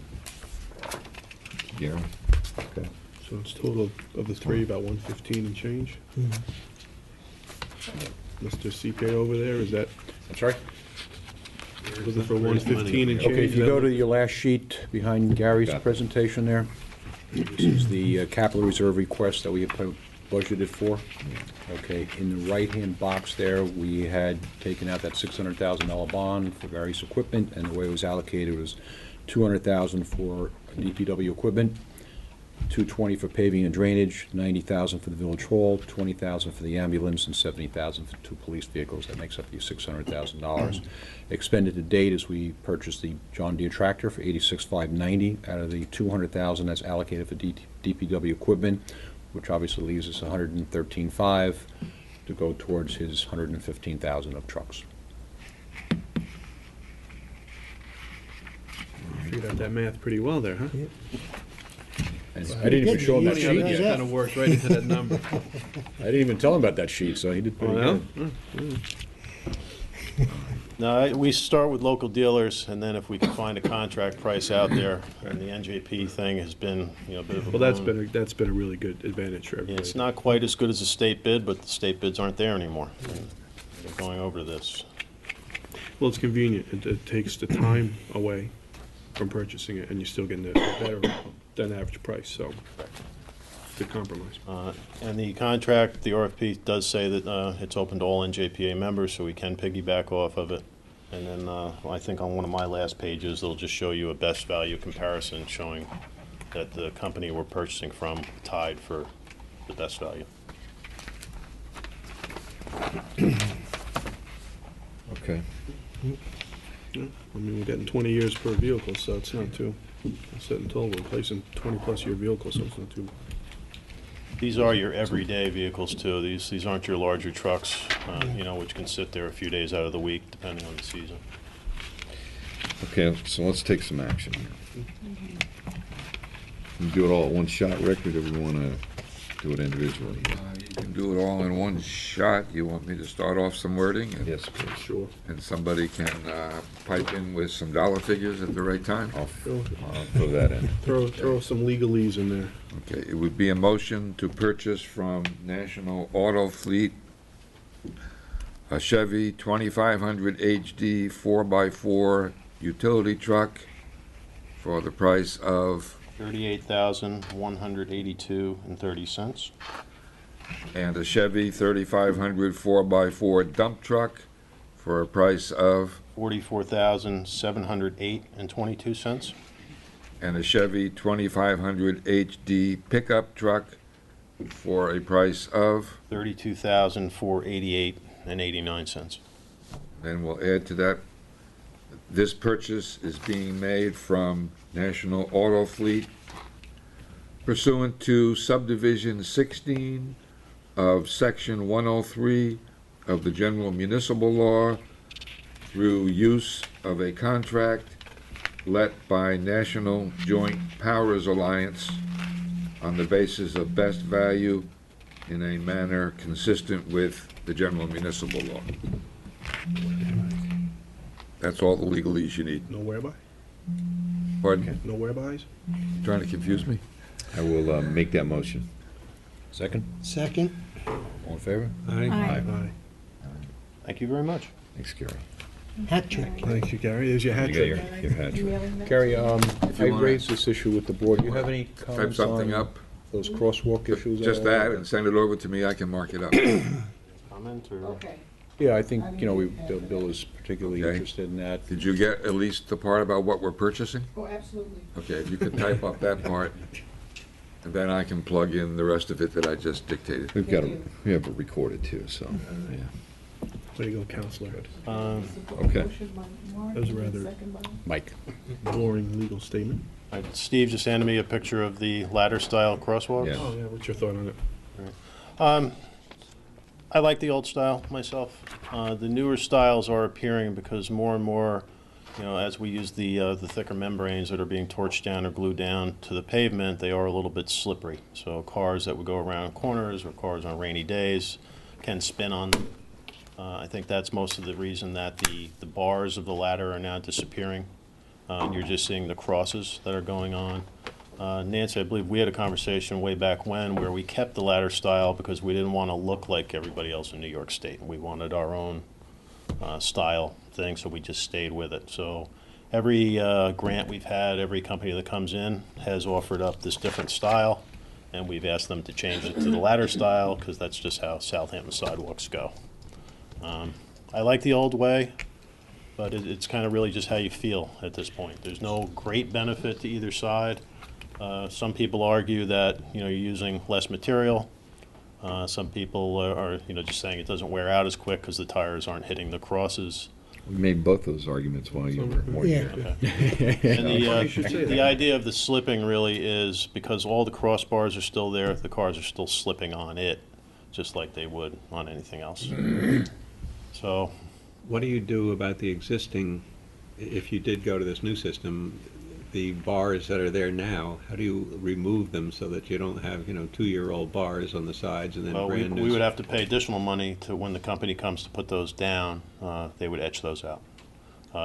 Gary? Okay. So it's total of the 3, about 115 and change. Mr. CPA over there, is that, I'm sorry? was it for Where's the money? 115 and change? Okay, if you go to your last sheet behind Gary's Got it. presentation there, this is the capital reserve request that we have budgeted for. Okay, in the right-hand box there, we had taken out that $600,000 bond for various equipment, and the way it was allocated was $200,000 for DPW equipment, $220 for paving and drainage, $90,000 for the village hall, $20,000 for the ambulance, and $70,000 for 2 police vehicles. That makes up your $600,000. Expended to date is we purchased the John Deere tractor for $86,590 out of the $200,000 that's allocated for DPW equipment, which obviously leaves us $113,500 to go towards his $115,000 of trucks. Figured out that math pretty well there, huh? And I didn't even show him that Money sheet out of yet. that. Kind of worked right into that number. I didn't even tell him about that sheet, so he did pretty Oh, good. yeah? No, we start with local dealers, and then if we can find a contract price out there, and the NJP thing has been, a bit of a Well, boon. that's been a really good advantage for everybody. It's not quite as good as a state bid, but the state bids aren't there anymore. They're going over this. Well, it's convenient. It takes the time away from purchasing it, and you're still getting a better than average price, so good compromise. And the contract, the RFP does say that it's open to all NJPA members, so we can piggyback off of it. And then I think on one of my last pages, they'll just show you a best value comparison showing that the company we're purchasing from tied for the best value. Okay. Yeah, I mean, we're getting 20 years per vehicle, so it's not too, sitting tall, we're replacing 20-plus year vehicles, so it's not too. These are your everyday vehicles too. These aren't your larger trucks, you know, which can sit there a few days out of the week depending on the season. Okay, so let's take some action here. You do it all at one shot, Rick, or do we want to do it individually? You can do it all in one shot. You want me to start off some wording? And- Yes, please. Sure. And somebody can pipe in with some dollar figures at the right time? I'll throw that in. Throw some legalese in there. Okay, it would be a motion to purchase from National Auto Fleet a Chevy 2500 HD 4x4 utility truck for the price of, $38,182.30. and a Chevy 3500 4x4 dump truck for a price of, $44,708.22. and a Chevy 2500 HD pickup truck for a price of, $32,488.89. then we'll add to that, this purchase is being made from National Auto Fleet pursuant to subdivision 16 of section 103 of the general municipal law through use of a contract let by National Joint Powers Alliance on the basis of best value in a manner consistent with the general municipal law. That's all the legalese you need. No whereby? Pardon? No wherebys? Trying to confuse me? I will make that motion. Second? Second? All in favor? Aye. Aye. Thank you very much. Thanks, Gary. Hat trick. Thank you, Gary. There's your hat You got trick. your hat trick. Gary, I you wanna- raised this issue with the board. Do you have any Type comments something on up, those crosswalk issues? at just all? that, and send it over to me, I can mark it up. Comment or? Yeah, I think, you know, Bill is particularly Okay. interested in that. Did you get at least the part about what we're purchasing? Oh, absolutely. Okay, if you could type up that part, and then I can plug in the rest of it that I just dictated. We have it recorded too, so, yeah. There you go, Counselor. Okay. That was a rather Mike? boring legal statement. Steve just handed me a picture of the ladder-style crosswalks. Yeah. Oh, yeah, what's your thought on it? I like the old style myself. The newer styles are appearing because more and more, you know, as we use the thicker membranes that are being torched down or glued down to the pavement, they are a little bit slippery. So cars that would go around corners or cars on rainy days can spin on them. I think that's most of the reason that the bars of the ladder are now disappearing. And you're just seeing the crosses that are going on. Nancy, I believe we had a conversation way back when where we kept the ladder style because we didn't want to look like everybody else in New York State. We wanted our own style thing, so we just stayed with it. So every grant we've had, every company that comes in has offered up this different style, and we've asked them to change it to the ladder style because that's just how Southampton sidewalks go. I like the old way, but it's kind of really just how you feel at this point. There's no great benefit to either side. Some people argue that, you know, you're using less material. Some people are, you know, just saying it doesn't wear out as quick because the tires aren't hitting the crosses. We made both those arguments while you were Yeah. here. And You should say the that. idea of the slipping really is because all the crossbars are still there, the cars are still slipping on it, just like they would on anything else. So, What do you do about the existing, if you did go to this new system, the bars that are there now, how do you remove them so that you don't have, you know, 2-year-old bars on the sides and then well, brand new? we would have to pay additional money to when the company comes to put those down, they would etch those out.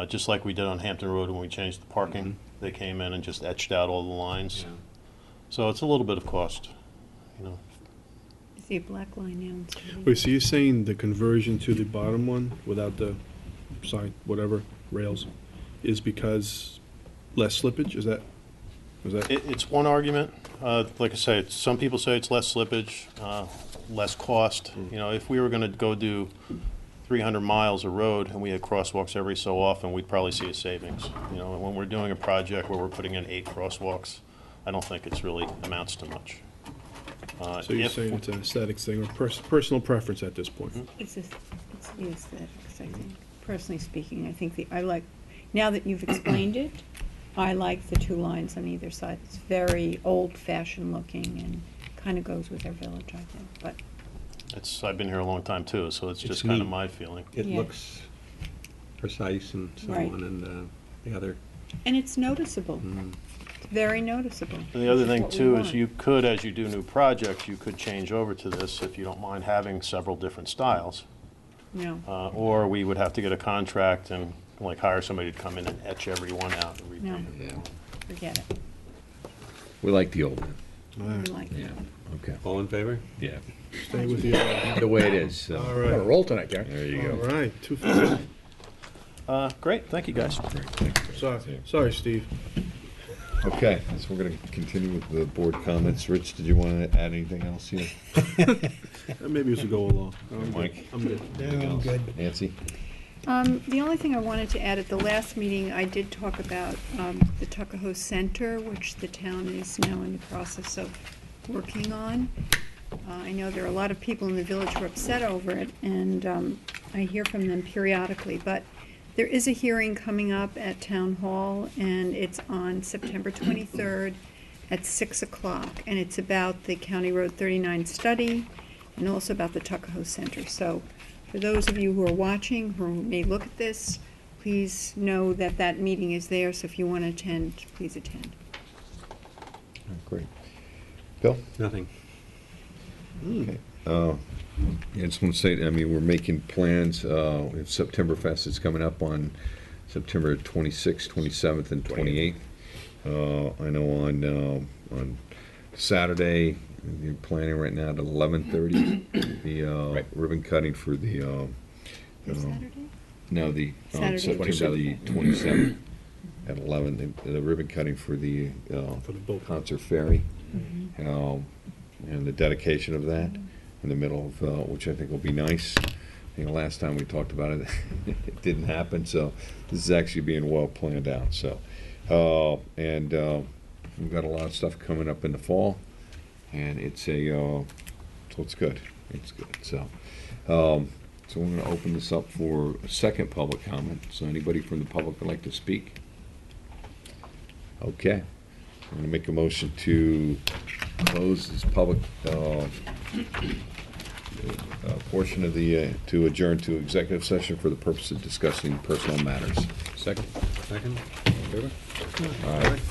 Just like we did on Hampton Road when we changed the parking, they came in and just etched out all the lines. Yeah. So it's a little bit of cost, you know. I see a black line now instead of. Wait, so you're saying the conversion to the bottom one without the side, whatever, rails, is because less slippage? Is that? It's one argument. Like I say, some people say it's less slippage, less cost. You know, if we were going to go do 300 miles of road and we had crosswalks every so often, we'd probably see a savings. You know, when we're doing a project where we're putting in 8 crosswalks, I don't think it's really amounts to much. So you're If- saying it's an aesthetics thing or personal preference at this point? It's the aesthetics, I think. Personally speaking, I think I like, now that you've explained it, I like the 2 lines on either side. It's very old-fashioned looking and kind of goes with our village, I think, but. I've been here a long time too, so it's It's just kind of neat. my feeling. It Yeah. looks precise and so Right. on, and the other, And it's noticeable. It's very noticeable. And the other which thing what we too is want. you could, as you do new projects, you could change over to this if you don't mind having several different styles. No. Or we would have to get a contract and like hire somebody to come in and etch every one out and No. repaint it. Yeah, Forget it. we like the old one. We like it. Yeah, okay, all in favor? yeah. Stay with you. The way it is, so. All We're on a right, roll tonight, Gary. There you all go. right, 250. Great, thank you guys. Great, thank you. Sorry, Steve. Okay, so we're gonna continue with the board comments. Rich, did you want to add anything else here? Maybe we should go along. Mike? I'm good. No, I'm good. Nancy? The only thing I wanted to add, at the last meeting, I did talk about the Tuckahoe Center, which the town is now in the process of working on. I know there are a lot of people in the village who are upset over it, and I hear from them periodically, but there is a hearing coming up at Town Hall, and it's on September 23rd at 6 o'clock, and it's about the County Road 39 study and also about the Tuckahoe Center. So for those of you who are watching, who may look at this, please know that that meeting is there, so if you want to attend, please attend. Great. Bill? Nothing. Okay. Yeah, I just want to say, I mean, we're making plans, we have Septemberfest is coming up on September 26th, 27th, and 28th. I know on Saturday, you're planning right now at 11:30, the ribbon cutting for the, This Saturday? no, the, on Saturday. September the 27th at 11, the ribbon cutting for the For the boat. concert ferry, and the dedication of that in the middle of, which I think will be nice. I think the last time we talked about it, it didn't happen, so this is actually being well planned out, so. And we've got a lot of stuff coming up in the fall, and it's a, so it's good, it's good, so. So we're gonna open this up for a second public comment, so anybody from the public would like to speak? Okay, I'm gonna make a motion to close this public, portion of the, to adjourn to executive session for the purpose of discussing personal matters. Second? Second? Favor? All right.